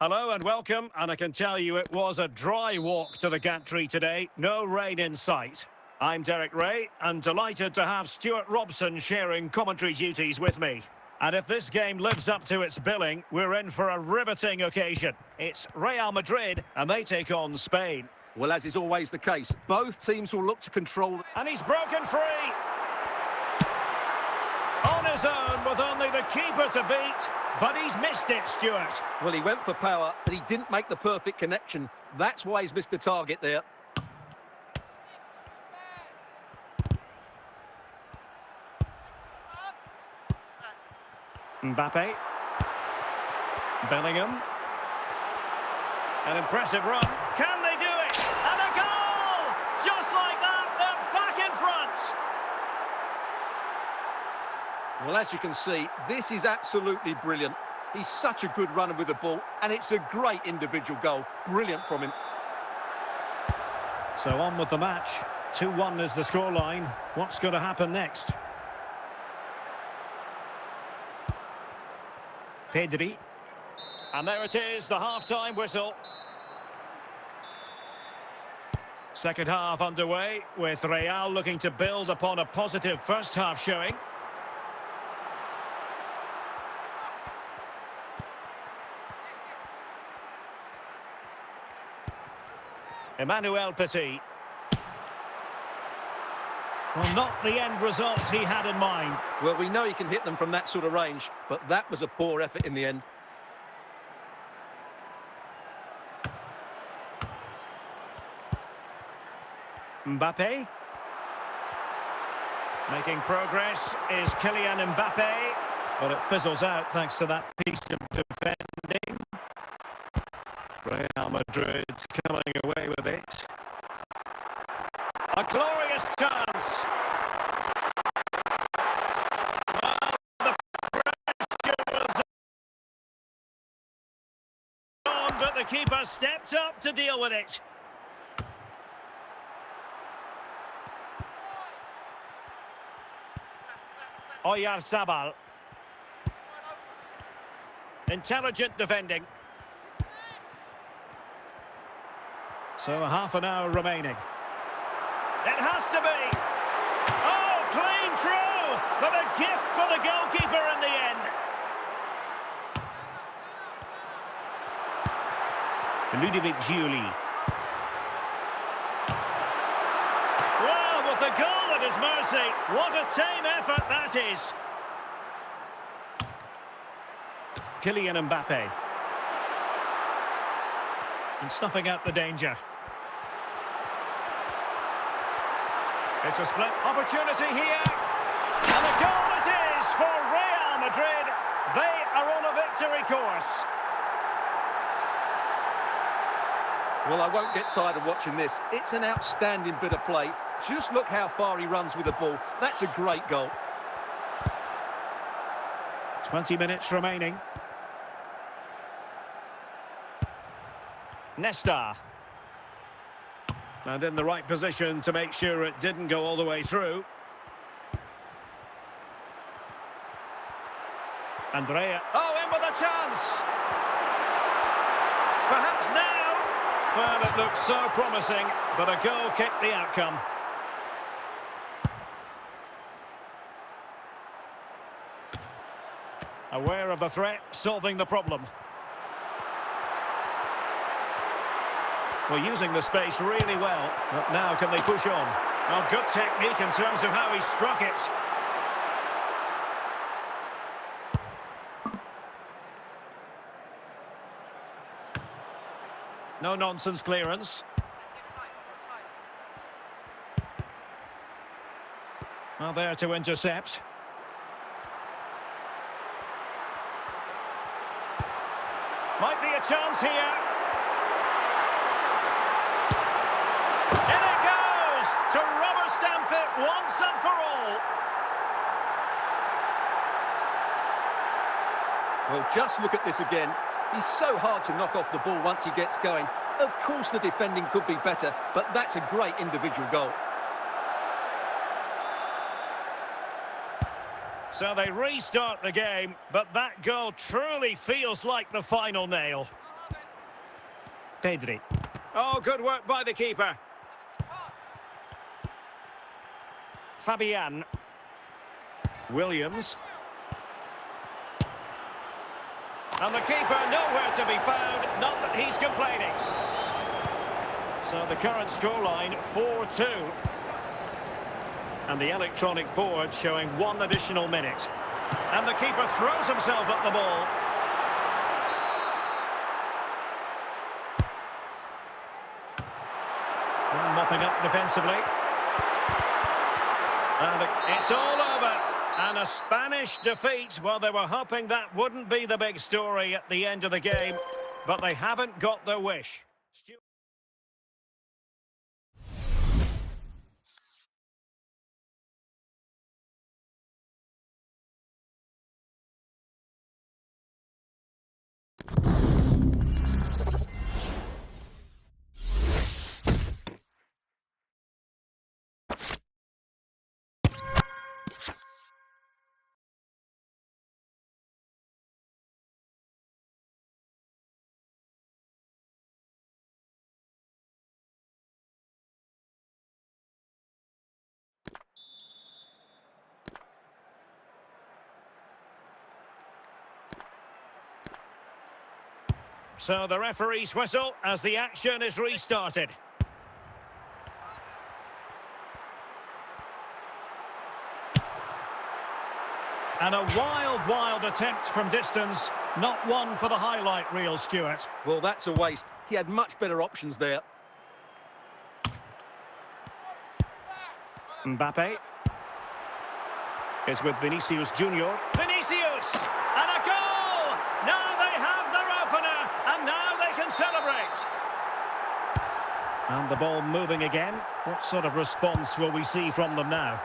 Hello and welcome, and I can tell you it was a dry walk to the gantry today, no rain in sight. I'm Derek Ray, and delighted to have Stuart Robson sharing commentary duties with me. And if this game lives up to its billing, we're in for a riveting occasion. It's Real Madrid, and they take on Spain. Well, as is always the case, both teams will look to control. And he's broken free! On his own with only the keeper to beat, but he's missed it, Stuart. Well, he went for power, but he didn't make the perfect connection. That's why he's missed the target there. Mbappe. Bellingham. An impressive run. Can they do it? And a goal! Just like that, they're back in front. Well, as you can see, this is absolutely brilliant. He's such a good runner with the ball, and it's a great individual goal. Brilliant from him. So on with the match. 2-1 is the scoreline. What's going to happen next? Pedri. And there it is, the half-time whistle. Second half underway, with Real looking to build upon a positive first-half showing. Emmanuel Petit. Well, not the end result he had in mind. Well, we know he can hit them from that sort of range, but that was a poor effort in the end. Mbappe. Making progress is Kylian Mbappe. But it fizzles out thanks to that piece of defending. Real Madrid coming away with it. A glorious chance. Well, the pressure was on, but the keeper stepped up to deal with it. Oyarzabal. Intelligent defending. So half an hour remaining. It has to be. Oh, clean through, but a gift for the goalkeeper in the end. Ludovic Giuli. Well, with the goal at his mercy, what a tame effort that is. Kylian Mbappe. And snuffing out the danger. It's a split opportunity here. And the goal it is for Real Madrid. They are on a victory course. Well, I won't get tired of watching this. It's an outstanding bit of play. Just look how far he runs with the ball. That's a great goal. 20 minutes remaining. Nesta. And in the right position to make sure it didn't go all the way through. Andrea. Oh, in with a chance. Perhaps now. Well, it looked so promising, but a goal kicked the outcome. Aware of the threat, solving the problem. Well, using the space really well, but now can they push on? Well, good technique in terms of how he struck it. No-nonsense clearance. Well, there to intercept. Might be a chance here. In it goes to rubber stamp it once and for all. Well, just look at this again. He's so hard to knock off the ball once he gets going. Of course the defending could be better, but that's a great individual goal. So they restart the game, but that goal truly feels like the final nail. Pedri. Oh, good work by the keeper. Fabian. Williams. And the keeper nowhere to be found, not that he's complaining. So the current scoreline, 4-2. And the electronic board showing 1 additional minute. And the keeper throws himself at the ball. And mopping up defensively. And it's all over. And a Spanish defeat. Well, they were hoping that wouldn't be the big story at the end of the game. But they haven't got their wish. So the referee's whistle as the action is restarted. And a wild attempt from distance. Not one for the highlight reel, Stuart. Well, that's a waste. He had much better options there. Mbappe. It's with Vinicius Junior. Vinicius! And a goal! Now they have their opener, and now they can celebrate. And the ball moving again. What sort of response will we see from them now?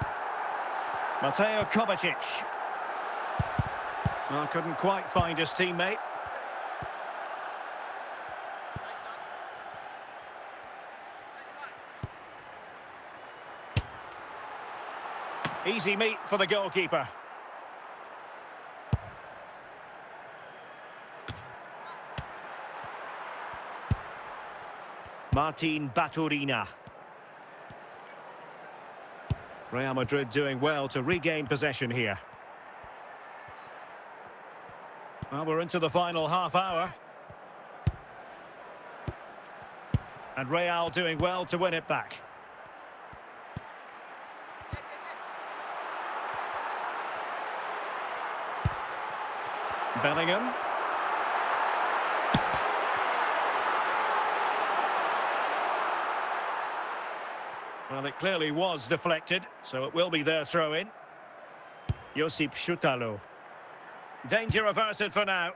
Mateo Kovacic. Well, couldn't quite find his teammate. Easy meet for the goalkeeper. Martin Baturina. Real Madrid doing well to regain possession here. Well, we're into the final half hour. And Real doing well to win it back. Bellingham. Well, it clearly was deflected, so it will be their throw-in. Josip Šutalo. Danger averted for now.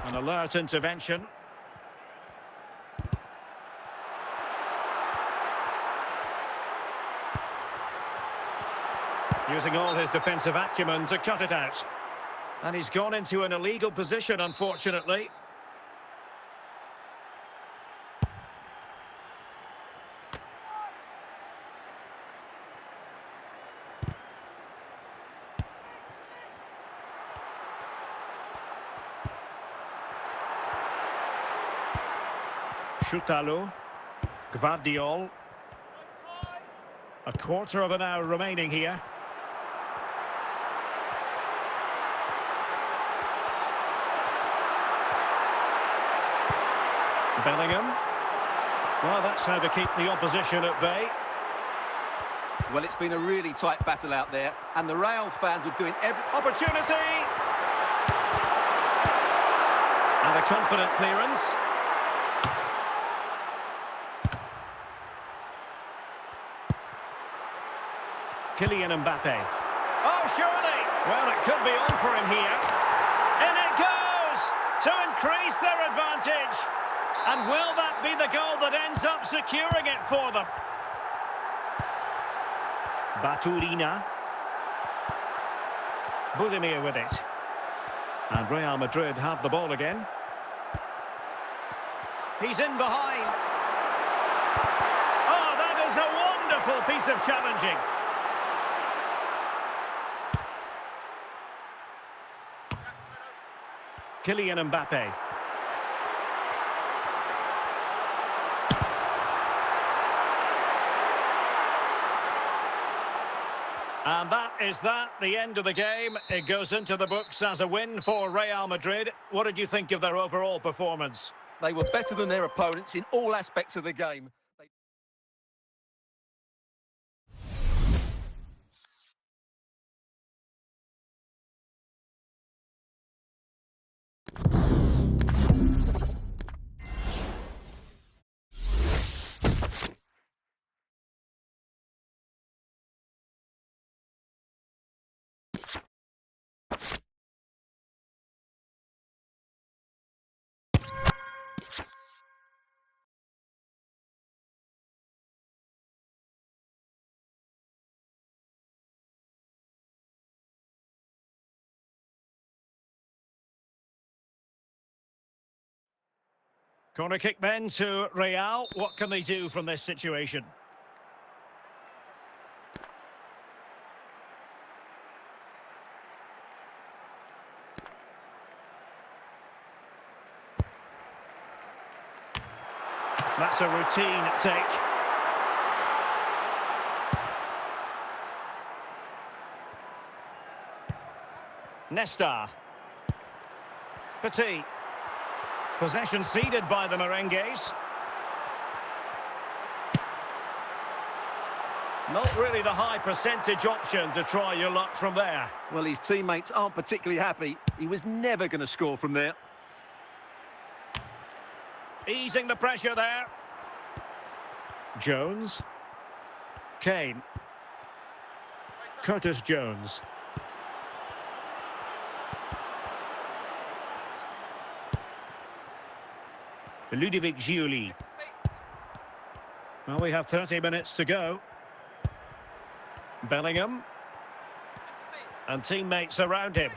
An alert intervention. Using all his defensive acumen to cut it out. And he's gone into an illegal position, unfortunately. Šutalo. Gvardiol. A quarter of an hour remaining here. Bellingham. Well, that's how to keep the opposition at bay. Well, it's been a really tight battle out there, and the Real fans are doing every... Opportunity! And a confident clearance. Kylian Mbappe. Oh, surely! Well, it could be on for him here. In it goes! To increase their advantage. And will that be the goal that ends up securing it for them? Baturina. Budimir with it. And Real Madrid have the ball again. He's in behind. Oh, that is a Wonderful piece of challenging. Kylian Mbappe. And that is the end of the game. It goes into the books as a win for Real Madrid. What did you think of their overall performance? They were better than their opponents in all aspects of the game. Corner kick then to Real. What can they do from this situation? That's a routine take. Nesta. Petit. Possession ceded by the Merengues. Not really the high percentage option to try your luck from there. Well, his teammates aren't particularly happy. He was never going to score from there. Easing the pressure there. Jones. Kane. Curtis Jones. Ludovic Giuli. Well, we have 30 minutes to go. Bellingham. And teammates around him.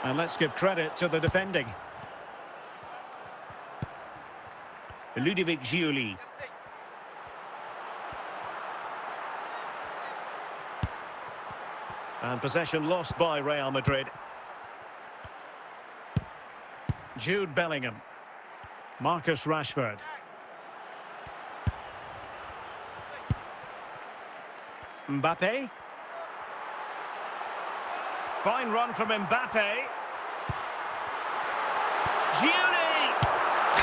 And let's give credit to the defending. Ludovic Giuli. And possession lost by Real Madrid. Jude Bellingham. Marcus Rashford. Mbappe. Fine run from Mbappe. Giuli!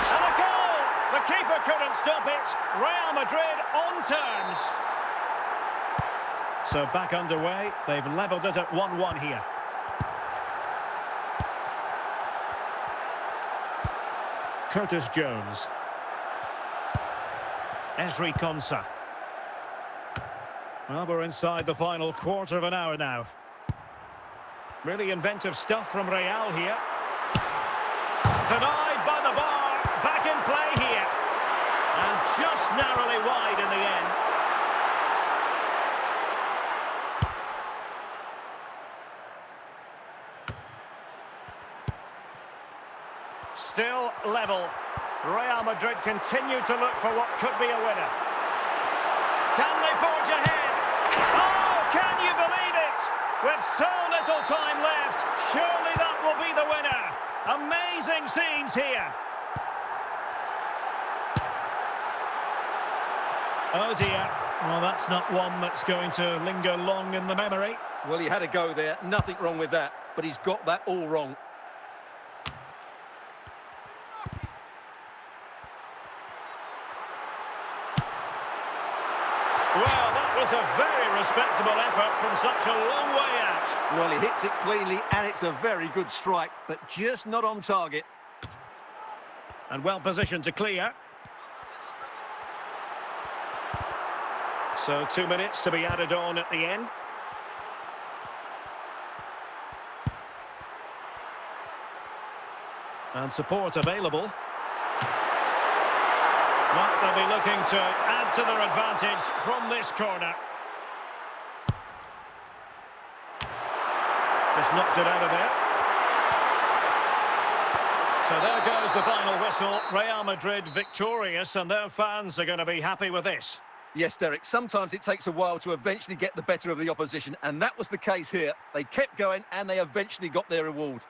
And a goal! The keeper couldn't stop it. Real Madrid on terms. So back underway. They've levelled it at 1-1 here. Curtis Jones. Ezri Konsa. Well, we're inside the final quarter of an hour now. Really inventive stuff from Real here. Denied by the bar. Back in play here. And just narrowly wide in the end. Still level. Real Madrid continue to look for what could be a winner. Can they forge ahead? Oh, can you believe it? With so little time left, surely that will be the winner. Amazing scenes here. Oh dear. Well, that's not one that's going to linger long in the memory. Well, he had a go there. Nothing wrong with that. But he's got that all wrong. Well, that was a very respectable effort from such a long way out. Well, he hits it cleanly, and it's a very good strike, but just not on target. And well positioned to clear. So 2 minutes to be added on at the end. And support available. Well, they'll be looking to add to their advantage from this corner. Just knocked it out of there. So there goes the final whistle. Real Madrid victorious, and their fans are going to be happy with this. Yes, Derek, sometimes it takes a while to eventually get the better of the opposition, and that was the case here. They kept going and they eventually got their reward.